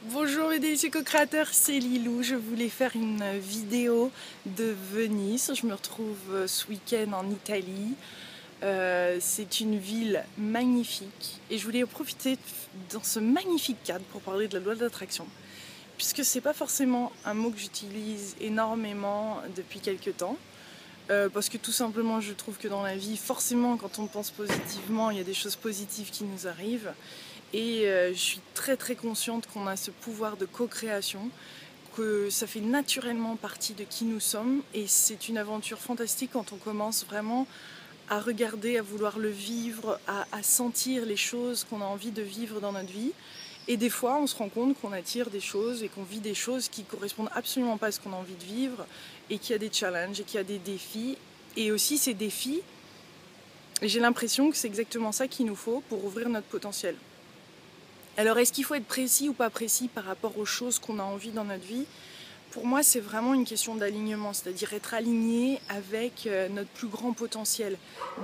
Bonjour mes délicieux co-créateurs, c'est Lilou. Je voulais faire une vidéo de Venise. Je me retrouve ce week-end en Italie. C'est une ville magnifique et je voulais en profiter dans ce magnifique cadre pour parler de la loi d'attraction. Puisque c'est pas forcément un mot que j'utilise énormément depuis quelques temps. Parce que tout simplement je trouve que dans la vie, forcément quand on pense positivement, il y a des choses positives qui nous arrivent. Et je suis très consciente qu'on a ce pouvoir de co-création, que ça fait naturellement partie de qui nous sommes. Et c'est une aventure fantastique quand on commence vraiment à regarder, à vouloir le vivre, à sentir les choses qu'on a envie de vivre dans notre vie. Et des fois, on se rend compte qu'on attire des choses et qu'on vit des choses qui correspondent absolument pas à ce qu'on a envie de vivre, et qu'il y a des challenges et qu'il y a des défis. Et aussi ces défis, j'ai l'impression que c'est exactement ça qu'il nous faut pour ouvrir notre potentiel. Alors est-ce qu'il faut être précis ou pas précis par rapport aux choses qu'on a envie dans notre vie? Pour moi, c'est vraiment une question d'alignement, c'est-à-dire être aligné avec notre plus grand potentiel.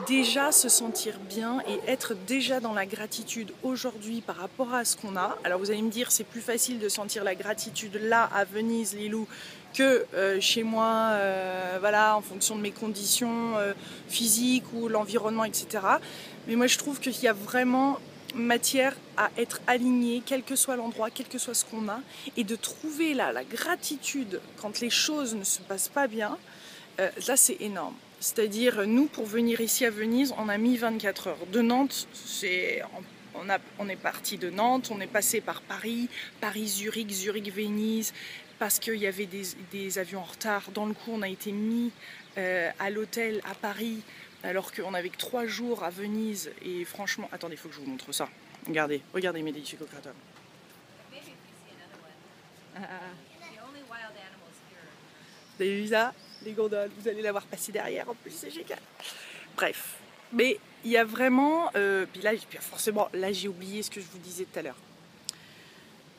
Déjà se sentir bien et être déjà dans la gratitude aujourd'hui par rapport à ce qu'on a. Alors vous allez me dire, c'est plus facile de sentir la gratitude là, à Venise, Lilou, que chez moi, voilà, en fonction de mes conditions physiques ou l'environnement, etc. Mais moi, je trouve qu'il y a vraiment matière à être aligné, quel que soit l'endroit, quel que soit ce qu'on a, et de trouver là la gratitude quand les choses ne se passent pas bien. Là, c'est énorme. C'est-à-dire, nous, pour venir ici à Venise, on a mis 24 heures. De Nantes, on est parti de Nantes, on est passé par Paris, Paris-Zurich, Zurich-Venise, parce qu'il y avait des avions en retard. Dans le coup, on a été mis à l'hôtel à Paris, alors qu'on avait que 3 jours à Venise. Et franchement, attendez, il faut que je vous montre ça. Regardez, regardez mes délicieux co-créateurs. Vous avez vu ça? Les gondoles, vous allez la voir passer derrière, en plus c'est génial. Bref, mais il y a vraiment... puis là, forcément, là j'ai oublié ce que je vous disais tout à l'heure.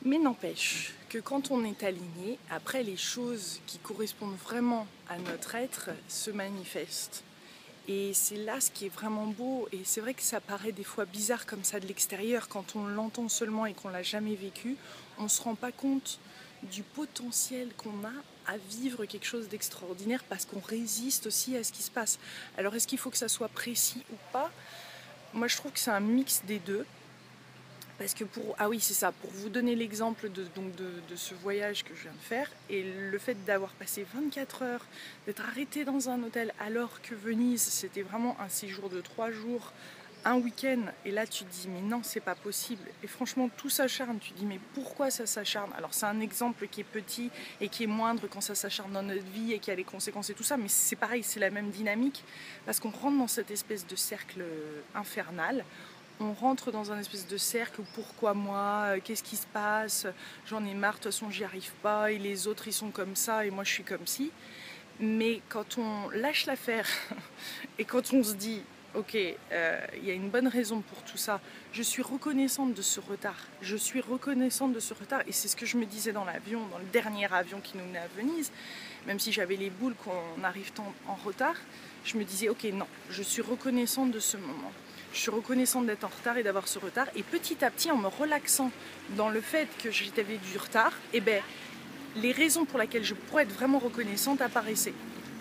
Mais n'empêche que quand on est aligné, après les choses qui correspondent vraiment à notre être se manifestent. Et c'est là ce qui est vraiment beau. Et c'est vrai que ça paraît des fois bizarre comme ça de l'extérieur. Quand on l'entend seulement et qu'on l'a jamais vécu, on ne se rend pas compte du potentiel qu'on a à vivre quelque chose d'extraordinaire parce qu'on résiste aussi à ce qui se passe. Alors est-ce qu'il faut que ça soit précis ou pas? Moi je trouve que c'est un mix des deux. Parce que ah oui, c'est ça, pour vous donner l'exemple de ce voyage que je viens de faire, et le fait d'avoir passé 24 heures, d'être arrêté dans un hôtel alors que Venise, c'était vraiment un séjour de 3 jours, un week-end, et là tu te dis mais non, c'est pas possible. Et franchement, tout s'acharne, tu te dis mais pourquoi ça s'acharne? Alors c'est un exemple qui est petit et qui est moindre quand ça s'acharne dans notre vie et qui a les conséquences et tout ça, mais c'est pareil, c'est la même dynamique, parce qu'on rentre dans cette espèce de cercle infernal. On rentre dans un espèce de cercle, pourquoi moi, qu'est-ce qui se passe, j'en ai marre, de toute façon j'y arrive pas, et les autres ils sont comme ça et moi je suis comme ci. Mais quand on lâche l'affaire et quand on se dit ok, y a une bonne raison pour tout ça, je suis reconnaissante de ce retard, je suis reconnaissante de ce retard, et c'est ce que je me disais dans l'avion, dans le dernier avion qui nous menait à Venise, même si j'avais les boules qu'on arrive en retard, je me disais ok, non, je suis reconnaissante de ce moment. Je suis reconnaissante d'être en retard et d'avoir ce retard. Et petit à petit, en me relaxant dans le fait que j'avais du retard, eh ben, les raisons pour lesquelles je pourrais être vraiment reconnaissante apparaissaient.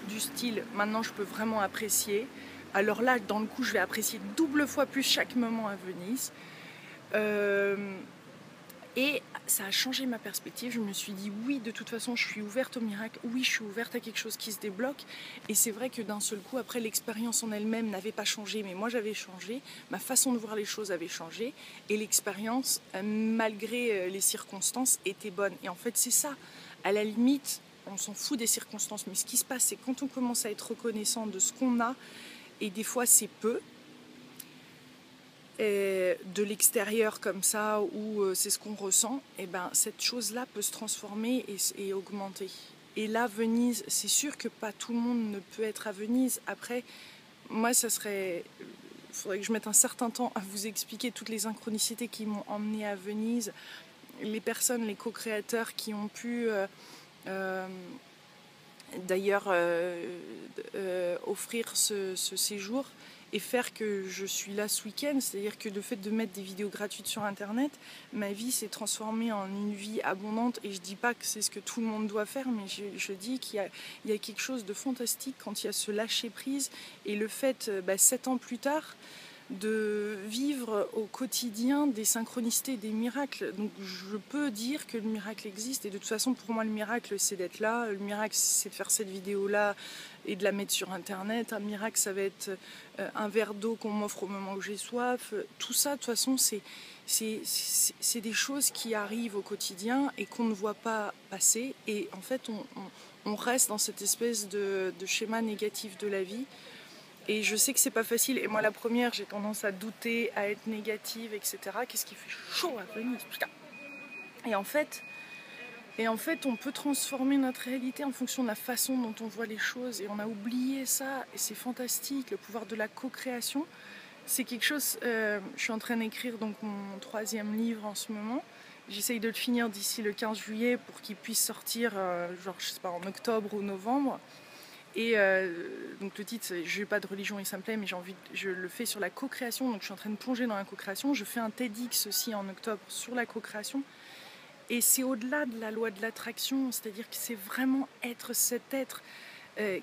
Du style, maintenant je peux vraiment apprécier. Alors là, dans le coup, je vais apprécier double fois plus chaque moment à Venise. Et ça a changé ma perspective. Je me suis dit oui, de toute façon, je suis ouverte au miracle. Oui, je suis ouverte à quelque chose qui se débloque. Et c'est vrai que d'un seul coup, après, l'expérience en elle-même n'avait pas changé, mais moi j'avais changé. Ma façon de voir les choses avait changé. Et l'expérience, malgré les circonstances, était bonne. Et en fait, c'est ça. À la limite, on s'en fout des circonstances. Mais ce qui se passe, c'est quand on commence à être reconnaissant de ce qu'on a, et des fois c'est peu, de l'extérieur comme ça, où c'est ce qu'on ressent, et ben cette chose-là peut se transformer et augmenter. Et là, Venise, c'est sûr que pas tout le monde ne peut être à Venise. Après, moi, ça serait... Il faudrait que je mette un certain temps à vous expliquer toutes les synchronicités qui m'ont emmené à Venise, les personnes, les co-créateurs qui ont pu... d'ailleurs offrir ce séjour. et faire que je suis là ce week-end. C'est-à-dire que le fait de mettre des vidéos gratuites sur internet, ma vie s'est transformée en une vie abondante, et je dis pas que c'est ce que tout le monde doit faire, mais je dis qu'il y a quelque chose de fantastique quand il y a ce lâcher prise, et le fait, 7 ans plus tard, de vivre au quotidien des synchronicités, des miracles. Donc je peux dire que le miracle existe, et de toute façon pour moi le miracle c'est d'être là, le miracle c'est de faire cette vidéo là et de la mettre sur internet, un miracle ça va être un verre d'eau qu'on m'offre au moment où j'ai soif, tout ça de toute façon c'est des choses qui arrivent au quotidien et qu'on ne voit pas passer, et en fait on reste dans cette espèce de schéma négatif de la vie. Et je sais que c'est pas facile, et moi la première, j'ai tendance à douter, à être négative, etc. Qu'est-ce qui fait chaud à Venise, putain. Et en fait, on peut transformer notre réalité en fonction de la façon dont on voit les choses, et on a oublié ça, et c'est fantastique, le pouvoir de la co-création. C'est quelque chose, je suis en train d'écrire donc mon 3e livre en ce moment. J'essaye de le finir d'ici le 15 juillet pour qu'il puisse sortir, genre je sais pas, en octobre ou novembre. Et donc le titre c'est "J'ai pas de religion et ça me plaît", mais je le fais sur la co-création, donc je suis en train de plonger dans la co-création. Je fais un TEDx aussi en octobre sur la co-création, et c'est au-delà de la loi de l'attraction, c'est-à-dire que c'est vraiment être cet être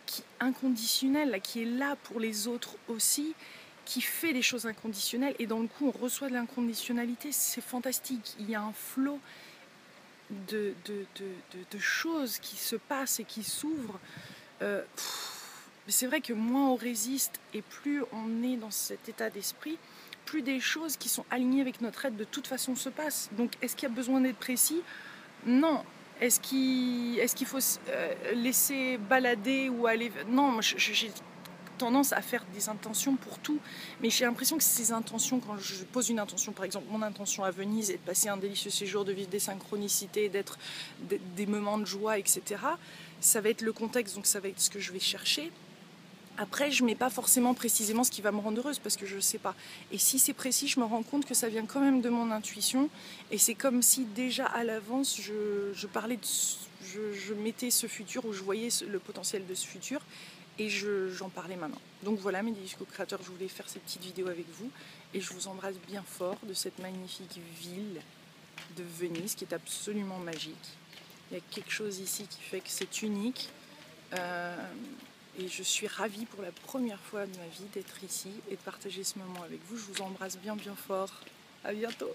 qui inconditionnel, là, qui est là pour les autres aussi, qui fait des choses inconditionnelles, et dans le coup on reçoit de l'inconditionnalité. C'est fantastique, il y a un flot de choses qui se passent et qui s'ouvrent. C'est vrai que moins on résiste et plus on est dans cet état d'esprit, plus des choses qui sont alignées avec notre être de toute façon se passent. Donc est-ce qu'il y a besoin d'être précis? Non. Est-ce qu'il faut laisser balader ou aller... Non, moi j'ai tendance à faire des intentions pour tout, mais j'ai l'impression que ces intentions, quand je pose une intention, par exemple mon intention à Venise est de passer un délicieux séjour, de vivre des synchronicités, d'être des moments de joie, etc. Ça va être le contexte, donc ça va être ce que je vais chercher. Après, je ne mets pas forcément précisément ce qui va me rendre heureuse, parce que je ne sais pas. Et si c'est précis, je me rends compte que ça vient quand même de mon intuition, et c'est comme si déjà à l'avance je parlais je mettais ce futur, où je voyais le potentiel de ce futur, et j'en parlais maintenant. Donc voilà mes délices co-créateurs, je voulais faire cette petite vidéo avec vous, et je vous embrasse bien fort de cette magnifique ville de Venise qui est absolument magique. Il y a quelque chose ici qui fait que c'est unique, et je suis ravie pour la première fois de ma vie d'être ici et de partager ce moment avec vous. Je vous embrasse bien bien fort. À bientôt.